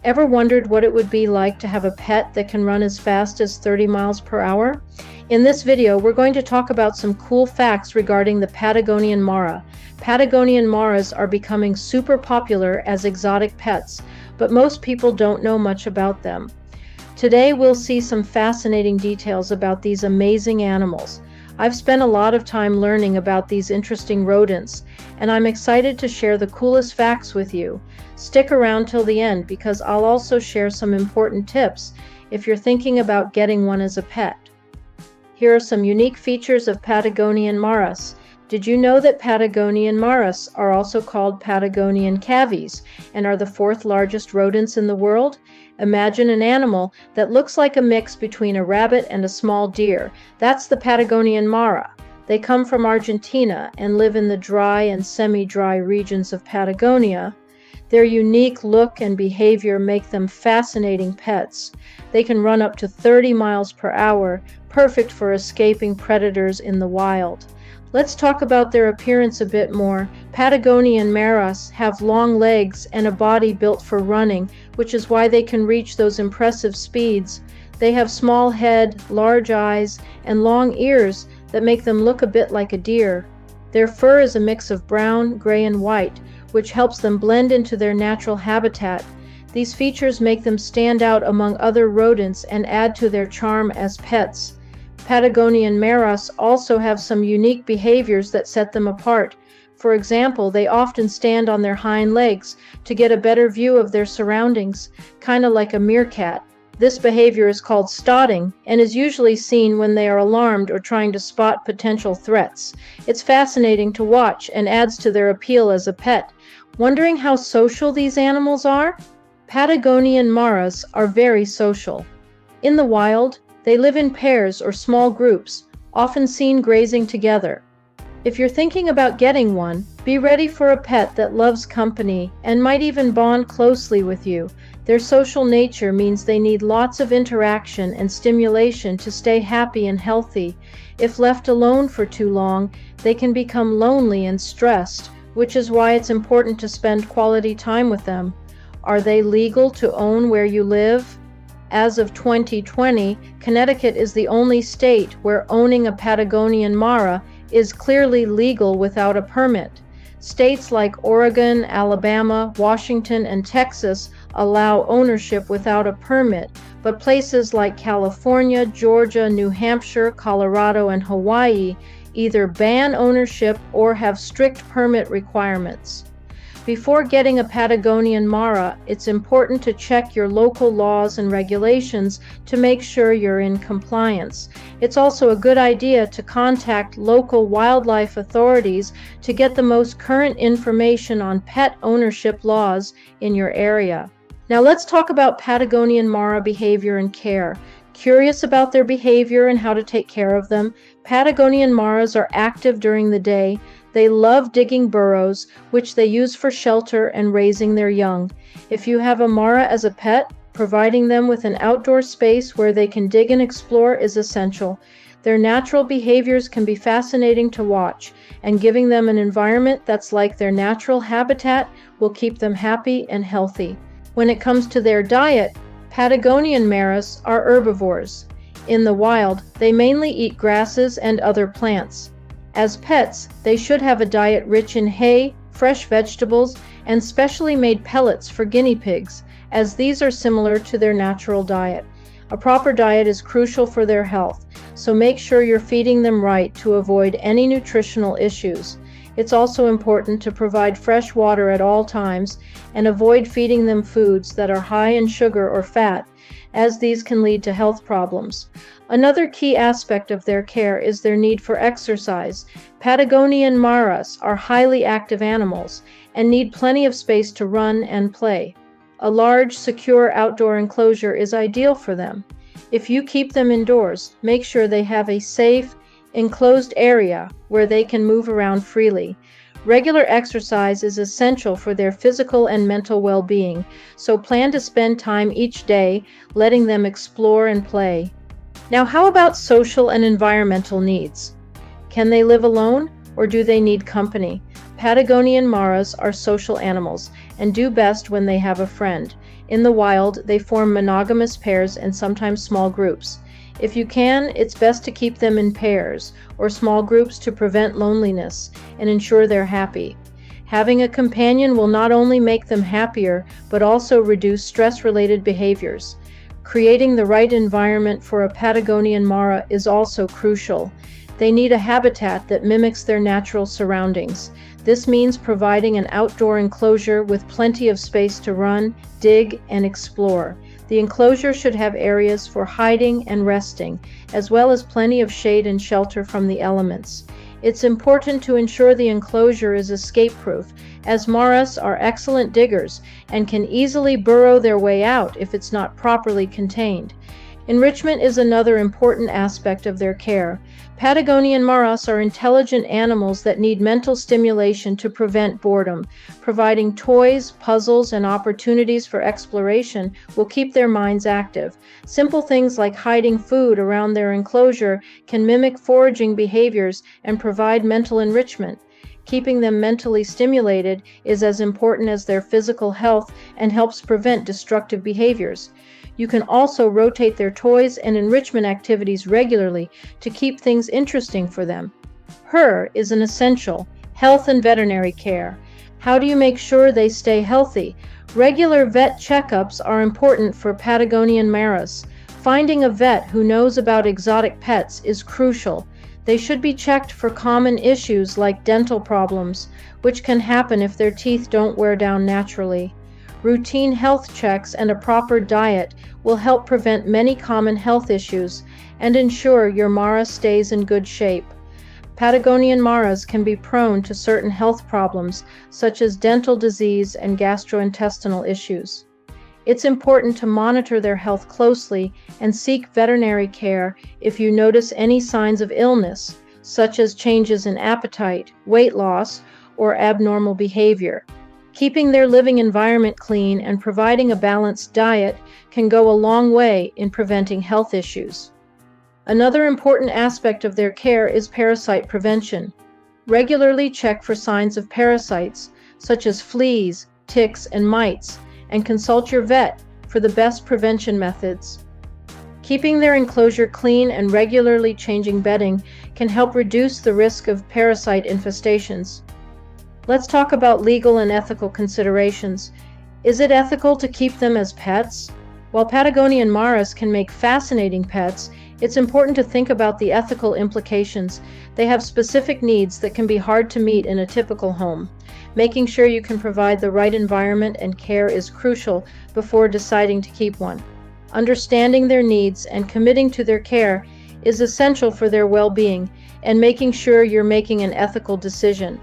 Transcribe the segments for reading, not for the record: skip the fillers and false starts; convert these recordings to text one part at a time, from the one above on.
Ever wondered what it would be like to have a pet that can run as fast as 30 miles per hour? In this video, we're going to talk about some cool facts regarding the Patagonian Mara. Patagonian Maras are becoming super popular as exotic pets, but most people don't know much about them. Today, we'll see some fascinating details about these amazing animals. I've spent a lot of time learning about these interesting rodents, and I'm excited to share the coolest facts with you. Stick around till the end because I'll also share some important tips if you're thinking about getting one as a pet. Here are some unique features of Patagonian Maras. Did you know that Patagonian Maras are also called Patagonian cavies and are the fourth largest rodents in the world? Imagine an animal that looks like a mix between a rabbit and a small deer. That's the Patagonian Mara. They come from Argentina and live in the dry and semi-dry regions of Patagonia. Their unique look and behavior make them fascinating pets. They can run up to 30 miles per hour, perfect for escaping predators in the wild. Let's talk about their appearance a bit more. Patagonian Maras have long legs and a body built for running, which is why they can reach those impressive speeds. They have small head, large eyes, and long ears that make them look a bit like a deer. Their fur is a mix of brown, gray, and white, which helps them blend into their natural habitat. These features make them stand out among other rodents and add to their charm as pets. Patagonian Maras also have some unique behaviors that set them apart. For example, they often stand on their hind legs to get a better view of their surroundings, kind of like a meerkat. This behavior is called stotting and is usually seen when they are alarmed or trying to spot potential threats. It's fascinating to watch and adds to their appeal as a pet. Wondering how social these animals are? Patagonian Maras are very social. In the wild, they live in pairs or small groups, often seen grazing together. If you're thinking about getting one, be ready for a pet that loves company and might even bond closely with you. Their social nature means they need lots of interaction and stimulation to stay happy and healthy. If left alone for too long, they can become lonely and stressed, which is why it's important to spend quality time with them. Are they legal to own where you live? As of 2020, Connecticut is the only state where owning a Patagonian Mara is clearly legal without a permit. States like Oregon, Alabama, Washington, and Texas allow ownership without a permit, but places like California, Georgia, New Hampshire, Colorado, and Hawaii either ban ownership or have strict permit requirements. Before getting a Patagonian Mara, it's important to check your local laws and regulations to make sure you're in compliance. It's also a good idea to contact local wildlife authorities to get the most current information on pet ownership laws in your area. Now let's talk about Patagonian Mara behavior and care. Curious about their behavior and how to take care of them? Patagonian Maras are active during the day. They love digging burrows, which they use for shelter and raising their young. If you have a Mara as a pet, providing them with an outdoor space where they can dig and explore is essential. Their natural behaviors can be fascinating to watch, and giving them an environment that's like their natural habitat will keep them happy and healthy. When it comes to their diet, Patagonian Maras are herbivores. In the wild, they mainly eat grasses and other plants. As pets, they should have a diet rich in hay, fresh vegetables, and specially made pellets for guinea pigs, as these are similar to their natural diet. A proper diet is crucial for their health, so make sure you're feeding them right to avoid any nutritional issues. It's also important to provide fresh water at all times and avoid feeding them foods that are high in sugar or fat, as these can lead to health problems. Another key aspect of their care is their need for exercise. Patagonian Maras are highly active animals and need plenty of space to run and play. A large, secure outdoor enclosure is ideal for them. If you keep them indoors, make sure they have a safe, enclosed area where they can move around freely. Regular exercise is essential for their physical and mental well-being, so plan to spend time each day letting them explore and play. Now, how about social and environmental needs? Can they live alone, or do they need company? Patagonian Maras are social animals and do best when they have a friend. In the wild, they form monogamous pairs and sometimes small groups. If you can, it's best to keep them in pairs or small groups to prevent loneliness and ensure they're happy. Having a companion will not only make them happier, but also reduce stress-related behaviors. Creating the right environment for a Patagonian Mara is also crucial. They need a habitat that mimics their natural surroundings. This means providing an outdoor enclosure with plenty of space to run, dig, and explore. The enclosure should have areas for hiding and resting, as well as plenty of shade and shelter from the elements. It's important to ensure the enclosure is escape-proof, as Maras are excellent diggers and can easily burrow their way out if it's not properly contained. Enrichment is another important aspect of their care. Patagonian Maras are intelligent animals that need mental stimulation to prevent boredom. Providing toys, puzzles, and opportunities for exploration will keep their minds active. Simple things like hiding food around their enclosure can mimic foraging behaviors and provide mental enrichment. Keeping them mentally stimulated is as important as their physical health and helps prevent destructive behaviors. You can also rotate their toys and enrichment activities regularly to keep things interesting for them. Her is an essential: health and veterinary care. How do you make sure they stay healthy? Regular vet checkups are important for Patagonian Maras. Finding a vet who knows about exotic pets is crucial. They should be checked for common issues like dental problems, which can happen if their teeth don't wear down naturally. Routine health checks and a proper diet will help prevent many common health issues and ensure your Mara stays in good shape. Patagonian Maras can be prone to certain health problems such as dental disease and gastrointestinal issues. It's important to monitor their health closely and seek veterinary care if you notice any signs of illness, such as changes in appetite, weight loss, or abnormal behavior. Keeping their living environment clean and providing a balanced diet can go a long way in preventing health issues. Another important aspect of their care is parasite prevention. Regularly check for signs of parasites, such as fleas, ticks, and mites, and consult your vet for the best prevention methods. Keeping their enclosure clean and regularly changing bedding can help reduce the risk of parasite infestations. Let's talk about legal and ethical considerations. Is it ethical to keep them as pets? While Patagonian Maras can make fascinating pets, it's important to think about the ethical implications. They have specific needs that can be hard to meet in a typical home. Making sure you can provide the right environment and care is crucial before deciding to keep one. Understanding their needs and committing to their care is essential for their well-being and making sure you're making an ethical decision.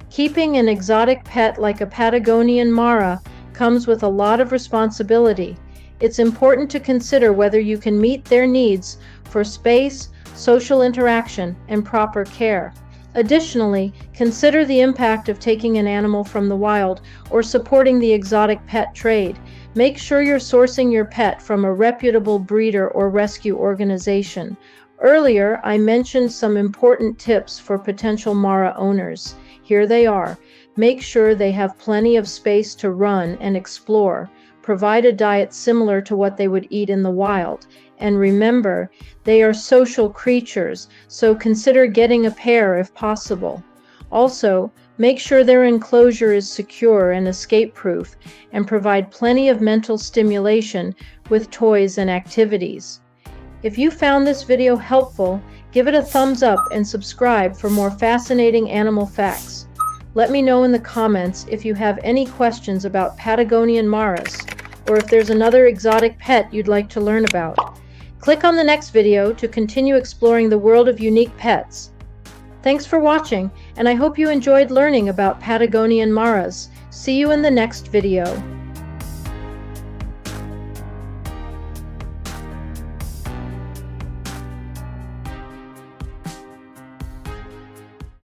Keeping an exotic pet like a Patagonian Mara comes with a lot of responsibility. It's important to consider whether you can meet their needs for space, social interaction, and proper care. Additionally, consider the impact of taking an animal from the wild or supporting the exotic pet trade. Make sure you're sourcing your pet from a reputable breeder or rescue organization. Earlier, I mentioned some important tips for potential Mara owners. Here they are. Make sure they have plenty of space to run and explore. Provide a diet similar to what they would eat in the wild. And remember, they are social creatures, so consider getting a pair if possible. Also, make sure their enclosure is secure and escape-proof, and provide plenty of mental stimulation with toys and activities. If you found this video helpful, give it a thumbs up and subscribe for more fascinating animal facts. Let me know in the comments if you have any questions about Patagonian Maras, or if there's another exotic pet you'd like to learn about. Click on the next video to continue exploring the world of unique pets. Thanks for watching, and I hope you enjoyed learning about Patagonian Maras. See you in the next video.